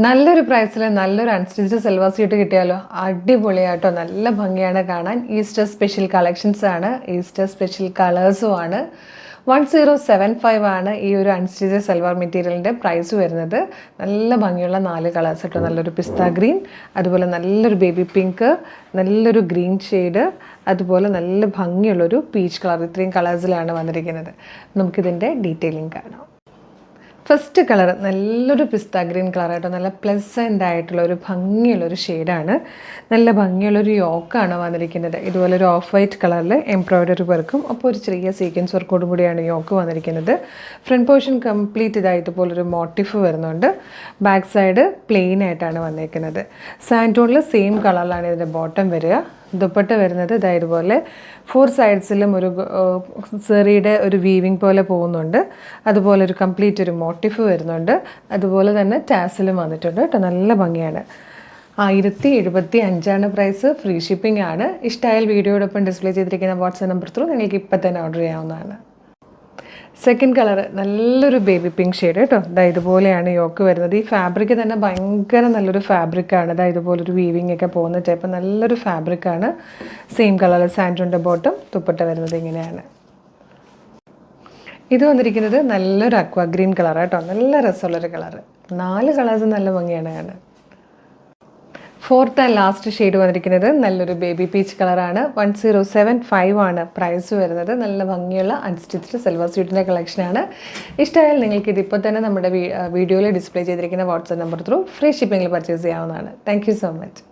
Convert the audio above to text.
നല്ലൊരു പ്രൈസിൽ നല്ലൊരു അൺസ്റ്റിച്ച്ഡ് സൽവാർ സ്യൂട്ട് കിട്ടിയാലോ? അടിപൊളിയാട്ടോ, നല്ല ഭംഗിയാണ് കാണാൻ. ഈസ്റ്റർ സ്പെഷ്യൽ കളക്ഷൻസ് ആണ്, ഈസ്റ്റർ സ്പെഷ്യൽ കളേഴ്സും ആണ്. 1075 ആണ് ഈ ഒരു അൺസ്റ്റിച്ച്ഡ് സൽവാർ മെറ്റീരിയലിൻ്റെ പ്രൈസ് വരുന്നത്. നല്ല ഭംഗിയുള്ള 4 കളേഴ്സ് കേട്ടോ. നല്ലൊരു പിസ്ത ഗ്രീൻ, അതുപോലെ നല്ലൊരു ബേബി പിങ്ക്, നല്ലൊരു ഗ്രീൻ ഷെയ്ഡ്, അതുപോലെ നല്ല ഭംഗിയുള്ളൊരു പീച്ച് കളർ. ഇത്രയും കളേഴ്സിലാണ് വന്നിരിക്കുന്നത്. നമുക്കിതിൻ്റെ ഡീറ്റെയിലിംഗ് കാണാം. ഫസ്റ്റ് കളർ നല്ലൊരു പിസ്ത ഗ്രീൻ കളറായിട്ടോ, നല്ല പ്ലസൻ്റ് ആയിട്ടുള്ള ഒരു ഭംഗിയുള്ളൊരു ഷെയ്ഡാണ്. നല്ല ഭംഗിയുള്ളൊരു യോക്കാണ് വന്നിരിക്കുന്നത്. ഇതുപോലെ ഒരു ഓഫ് വൈറ്റ് കളറിൽ എംബ്രോയ്ഡറി വർക്കും അപ്പോൾ ഒരു ചെറിയ സീക്വൻസ് വർക്കോടും കൂടിയാണ് യോക്ക് വന്നിരിക്കുന്നത്. ഫ്രണ്ട് പോർഷൻ കംപ്ലീറ്റ് ഇതുപോലൊരു മോട്ടീഫ് വരുന്നുണ്ട്. ബാക്ക് സൈഡ് പ്ലെയിൻ ആയിട്ടാണ് വന്നിരിക്കുന്നത്. സാൻഡോണിൽ സെയിം കളറിലാണ് ഇതിൻ്റെ ബോട്ടം വരിക. ദുപ്പട്ട വരുന്നത് ഇതുപോലെ 4 സൈഡ്സിലും ഒരു സെറിയുടെ ഒരു വീവിങ് പോലെ പോകുന്നുണ്ട്. അതുപോലെ ഒരു കംപ്ലീറ്റ് ഒരു മോട്ടീഫ് വരുന്നുണ്ട്. അതുപോലെ തന്നെ ടാസിലും വന്നിട്ടുണ്ട് കേട്ടോ. നല്ല ഭംഗിയാണ്. 1075 പ്രൈസ്. ഫ്രീ ഷിപ്പിംഗ് ആണ്. ഇഷ്ടമായാൽ വീഡിയോടൊപ്പം ഡിസ്പ്ലേ ചെയ്തിരിക്കുന്ന വാട്സാപ്പ് നമ്പർ ത്രൂ നിങ്ങൾക്ക് ഇപ്പം തന്നെ ഓർഡർ ചെയ്യാവുന്നതാണ്. സെക്കൻഡ് കളർ നല്ലൊരു ബേബി പിങ്ക് ഷെയ്ഡ് കേട്ടോ. ഇതുപോലെയാണ് യോക്ക് വരുന്നത്. ഈ ഫാബ്രിക് തന്നെ ഭയങ്കര നല്ലൊരു ഫാബ്രിക്കാണ്. ഇതുപോലൊരു വീവിങ് ഒക്കെ പോകുന്ന ടൈപ്പ് നല്ലൊരു ഫാബ്രിക്കാണ്. സെയിം കളർ സാൻഡോണിൻ്റെ ബോട്ടം. ദുപ്പട്ട വരുന്നത് ഇങ്ങനെയാണ്. ഇത് വന്നിരിക്കുന്നത് നല്ലൊരു അക്വാ ഗ്രീൻ കളർ കേട്ടോ. നല്ല രസമുള്ളൊരു കളർ. 4 കളേഴ്സ് നല്ല ഭംഗിയാണ് കാണാൻ. ഫോർത്ത് ആൻഡ് ലാസ്റ്റ് ഷെയ്ഡ് വന്നിരിക്കുന്നത് നല്ലൊരു ബേബി പീച്ച് കളറാണ്. 1075 ആണ് പ്രൈസ് വരുന്നത്. നല്ല ഭംഗിയുള്ള അൺസ്റ്റിച്ച്ഡ് സൽവാർ സ്യൂട്ടിൻ്റെ കളക്ഷനാണ്. ഇഷ്ടമായാൽ നിങ്ങൾക്ക് ഇതിപ്പോൾ തന്നെ നമ്മുടെ വീഡിയോയിൽ ഡിസ്പ്ലേ ചെയ്തിരിക്കുന്ന വാട്സാപ്പ് നമ്പർ ത്രൂ ഫ്രീ ഷിപ്പിങ്ങിൽ പർച്ചേസ് ചെയ്യാവുന്നതാണ്. Thank you so much.